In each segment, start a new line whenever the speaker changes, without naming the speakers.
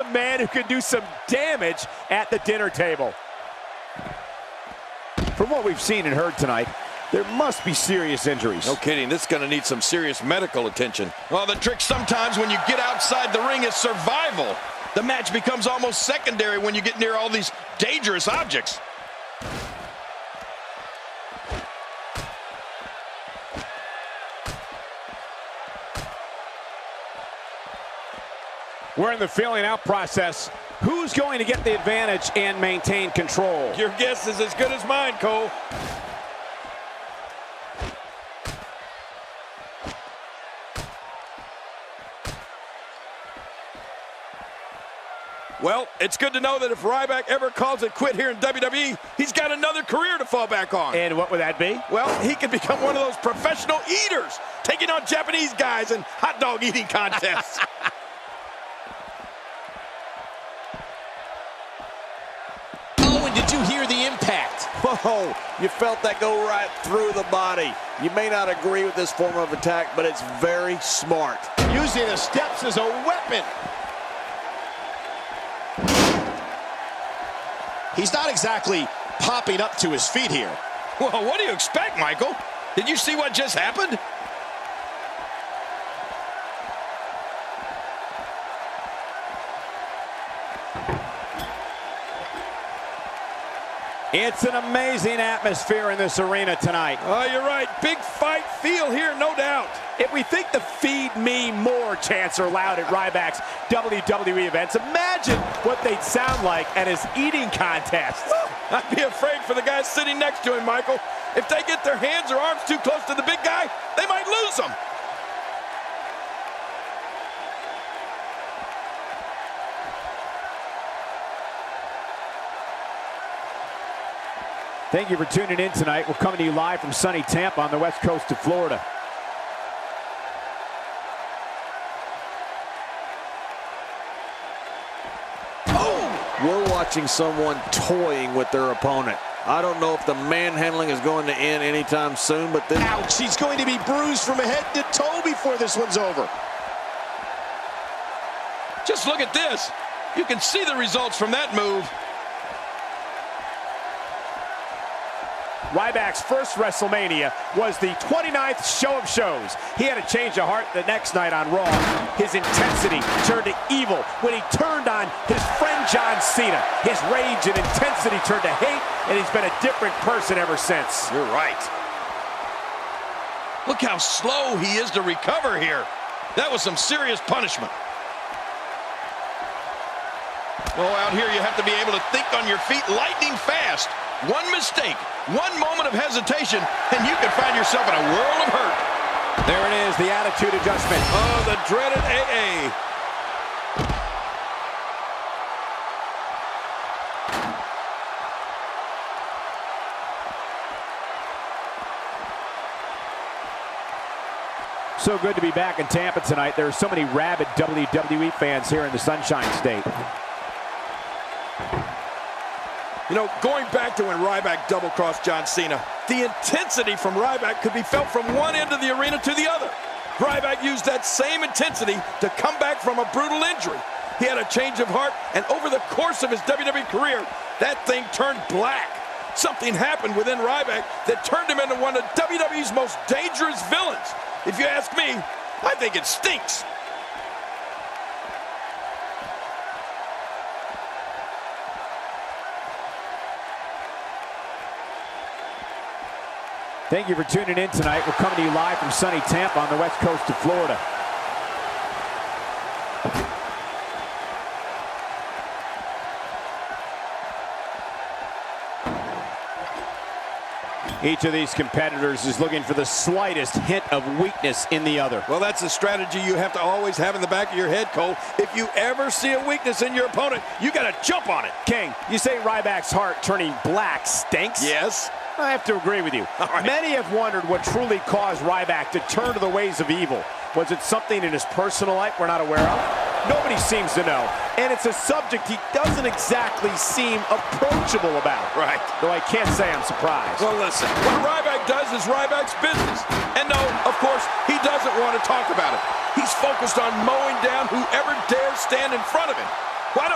man who can do some damage at the dinner table. From what we've seen and heard tonight, there must be serious injuries.
No kidding, this is going to need some serious medical attention. Well, the trick sometimes when you get outside the ring is survival. The match becomes almost secondary when you get near all these dangerous objects.
We're in the feeling out process. Who's going to get the advantage and maintain control?
Your guess is as good as mine, Cole. Well, it's good to know that if Ryback ever calls it quit here in WWE, he's got another career to fall back on.
And what would that be?
Well, he could become one of those professional eaters, taking on Japanese guys in hot dog eating contests.
Did you hear the impact?
Whoa, you felt that go right through the body. You may not agree with this form of attack, but it's very smart.
Using the steps as a weapon. He's not exactly popping up to his feet here.
Well, what do you expect, Michael? Did you see what just happened?
It's an amazing atmosphere in this arena tonight.
Oh, you're right. Big fight feel here, no doubt.
If we think the Feed Me More chants are loud at Ryback's WWE events, imagine what they'd sound like at his eating contest.
I'd be afraid for the guys sitting next to him, Michael. If they get their hands or arms too close to the big guy, they might lose them.
Thank you for tuning in tonight. We're coming to you live from sunny Tampa on the west coast of Florida.
We're watching someone toying with their opponent. I don't know if the manhandling is going to end anytime soon, but this...
Ouch, he's going to be bruised from head to toe before this one's over.
Just look at this. You can see the results from that move.
Ryback's first WrestleMania was the 29th show of shows. He had a change of heart the next night on Raw. His intensity turned to evil when he turned on his friend John Cena. His rage and intensity turned to hate, and he's been a different person ever since.
You're right. Look how slow he is to recover here. That was some serious punishment. Oh, out here you have to be able to think on your feet lightning fast. One mistake, one moment of hesitation, and you can find yourself in a world of hurt.
There it is, the attitude adjustment.
Oh, the dreaded AA.
So good to be back in Tampa tonight. There are so many rabid WWE fans here in the Sunshine State.
You know, going back to when Ryback double-crossed John Cena, the intensity from Ryback could be felt from one end of the arena to the other. Ryback used that same intensity to come back from a brutal injury. He had a change of heart, and over the course of his WWE career, that thing turned black. Something happened within Ryback that turned him into one of WWE's most dangerous villains. If you ask me, I think it stinks.
Thank you for tuning in tonight. We're coming to you live from sunny Tampa on the west coast of Florida. Each of these competitors is looking for the slightest hint of weakness in the other.
Well, that's a strategy you have to always have in the back of your head, Cole. If you ever see a weakness in your opponent, you got to jump on it.
King, you say Ryback's heart turning black stinks?
Yes.
I have to agree with you.
Right.
Many have wondered what truly caused Ryback to turn to the ways of evil. Was it something in his personal life we're not aware of? Nobody seems to know. And it's a subject he doesn't exactly seem approachable about.
Right.
Though I can't say I'm surprised.
Well, listen, what Ryback does is Ryback's business. And no, of course, he doesn't want to talk about it. He's focused on mowing down whoever dares stand in front of him. Why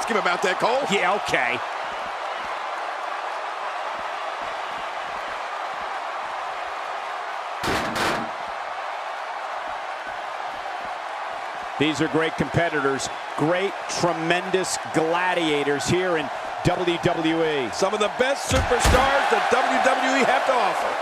Ask him about that, Cole.
Yeah, okay. These are great competitors, great, tremendous gladiators here in WWE.
Some of the best superstars that WWE have to offer.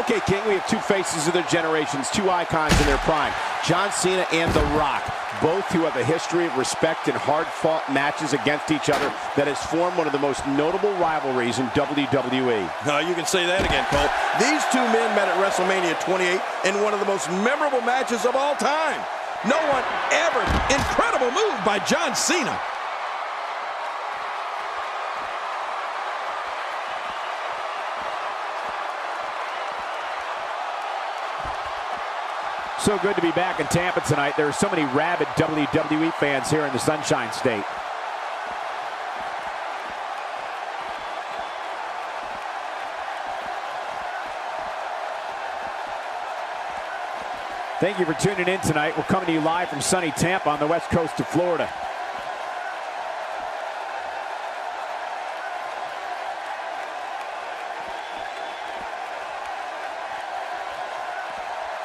Okay, King, we have two faces of their generations, two icons in their prime. John Cena and The Rock, both who have a history of respect and hard-fought matches against each other that has formed one of the most notable rivalries in WWE.
You can say that again, Cole. These two men met at WrestleMania 28 in one of the most memorable matches of all time. No one ever. Incredible move by John Cena.
So good to be back in Tampa tonight. There are so many rabid WWE fans here in the Sunshine State. Thank you for tuning in tonight. We're coming to you live from sunny Tampa on the west coast of Florida.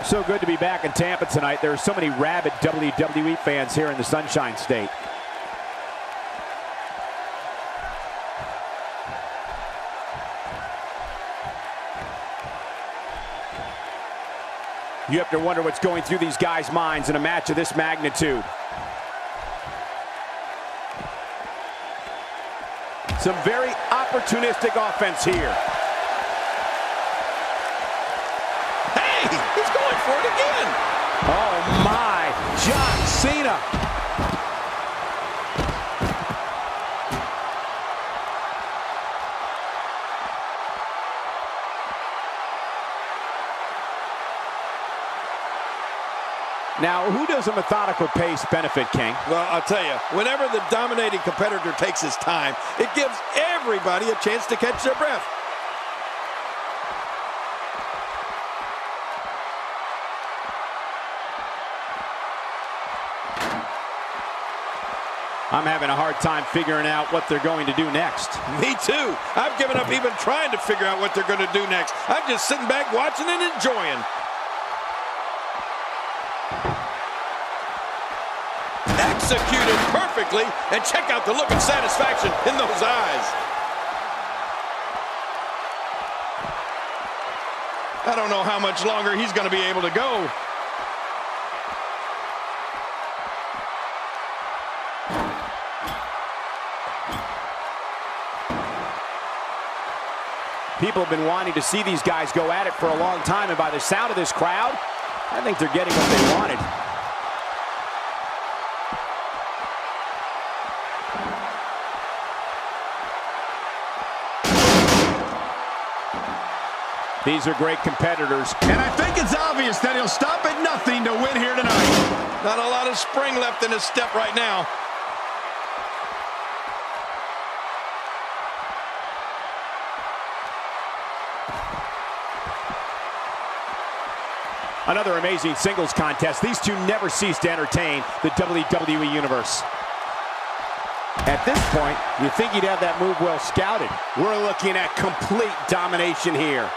So good to be back in Tampa tonight. There are so many rabid WWE fans here in the Sunshine State. You have to wonder what's going through these guys' minds in a match of this magnitude. Some very opportunistic offense here.
He's going for it again.
Oh my, John Cena. Now, who does a methodical pace benefit, King?
Well, I'll tell you, whenever the dominating competitor takes his time, it gives everybody a chance to catch their breath.
I'm having a hard time figuring out what they're going to do next.
Me too. I've given up even trying to figure out what they're going to do next. I'm just sitting back watching and enjoying. Executed perfectly, and check out the look of satisfaction in those eyes. I don't know how much longer he's going to be able to go.
People have been wanting to see these guys go at it for a long time, and by the sound of this crowd, I think they're getting what they wanted. These are great competitors.
And I think it's obvious that he'll stop at nothing to win here tonight.
Not a lot of spring left in his step right now.
Another amazing singles contest. These two never cease to entertain the WWE Universe. At this point, you think you'd have that move well scouted. We're looking at complete domination here.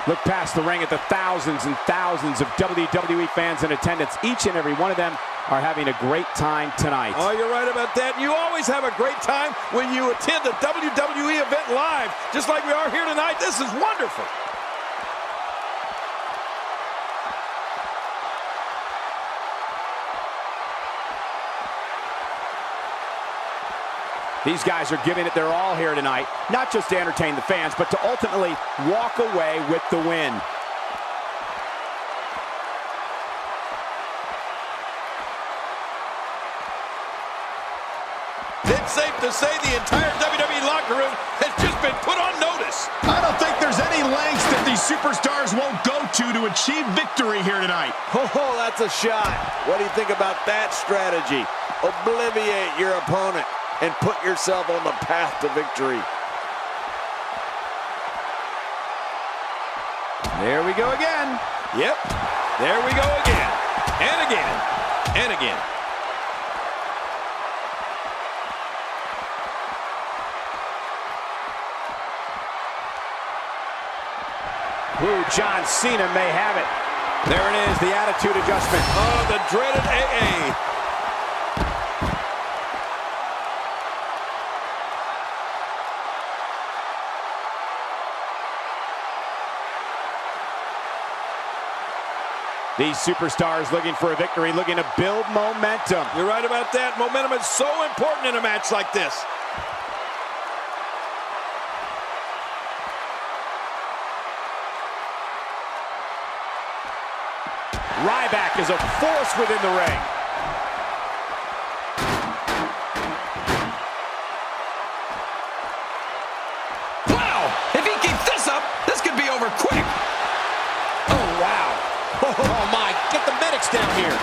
Look past the ring at the thousands and thousands of WWE fans in attendance. Each and every one of them are having a great time tonight.
Oh, you're right about that. You always have a great time when you attend a WWE event live, just like we are here tonight. This is wonderful.
These guys are giving it their all here tonight, not just to entertain the fans, but to ultimately walk away with the win.
It's safe to say the entire WWE locker room has just been put on notice.
I don't think there's any lengths that these superstars won't go to achieve victory here tonight.
Oh, that's a shot. What do you think about that strategy? Obliviate your opponent and put yourself on the path to victory.
There we go again.
Yep. There we go again. And again. And again.
Ooh, John Cena may have it. There it is, the attitude adjustment.
Oh, the dreaded AA.
These superstars looking for a victory, looking to build momentum.
You're right about that. Momentum is so important in a match like this.
Ryback is a force within the ring.
Wow! If he keeps this up, this could be over quick.
Oh, wow. Oh, my. Get the medics down here.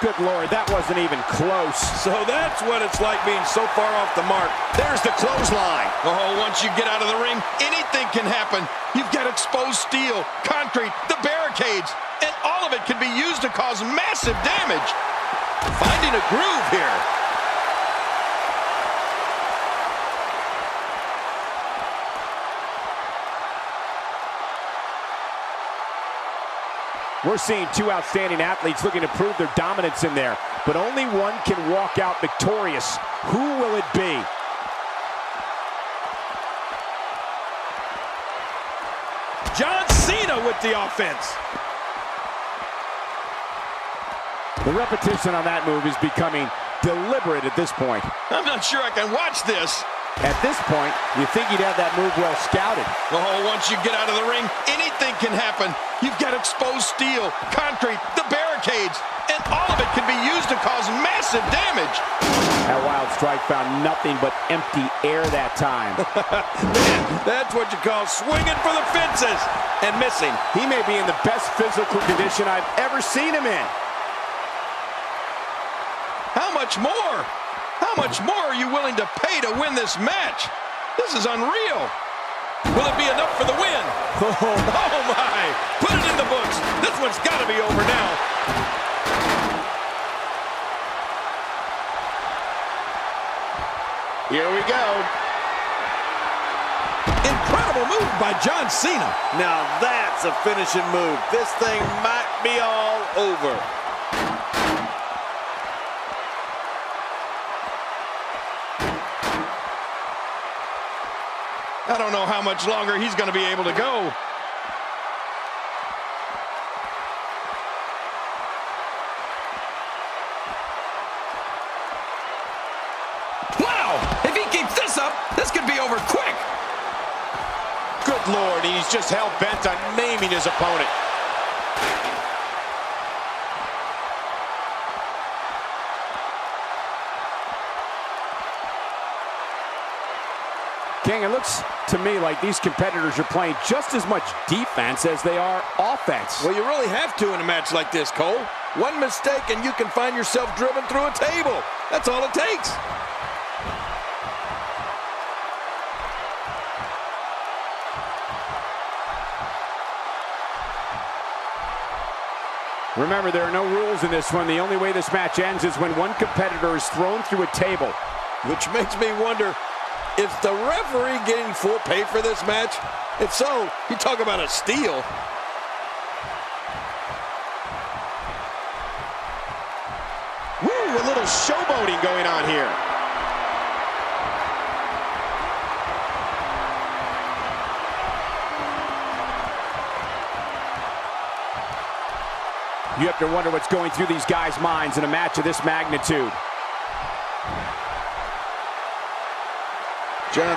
Good Lord, that wasn't even close.
So that's what it's like being so far off the mark.
There's the clothesline.
Oh, once you get out of the ring, anything can happen. You've got exposed steel, concrete, the barricades, and all of it can be used to cause massive damage. Finding a groove here.
We're seeing two outstanding athletes looking to prove their dominance in there, but only one can walk out victorious. Who will it be?
John Cena with the offense.
The repetition on that move is becoming deliberate at this point.
I'm not sure I can watch this.
At this point, you think you'd have that move well scouted.
Oh, once you get out of the ring, anything can happen. You've got exposed steel, concrete, the barricades, and all of it can be used to cause massive damage.
That wild strike found nothing but empty air that time.
Man, that's what you call swinging for the fences and missing.
He may be in the best physical condition I've ever seen him in.
How much more? How much more are you willing to pay to win this match? This is unreal. Will it be enough for the win? Oh my! Put it in the books. This one's got to be over now.
Here we go.
Incredible move by John Cena.
Now that's a finishing move. This thing might be all over.
I don't know how much longer he's going to be able to go. Wow! If he keeps this up, this could be over quick.
Good Lord, he's just hell-bent on maiming his opponent. King, it looks to me like these competitors are playing just as much defense as they are offense.
Well, you really have to in a match like this, Cole. One mistake and you can find yourself driven through a table. That's all it takes.
Remember, there are no rules in this one. The only way this match ends is when one competitor is thrown through a table.
Which makes me wonder, is the referee getting full pay for this match? If so, you talk about a steal.
Woo, a little showboating going on here. You have to wonder what's going through these guys' minds in a match of this magnitude.
John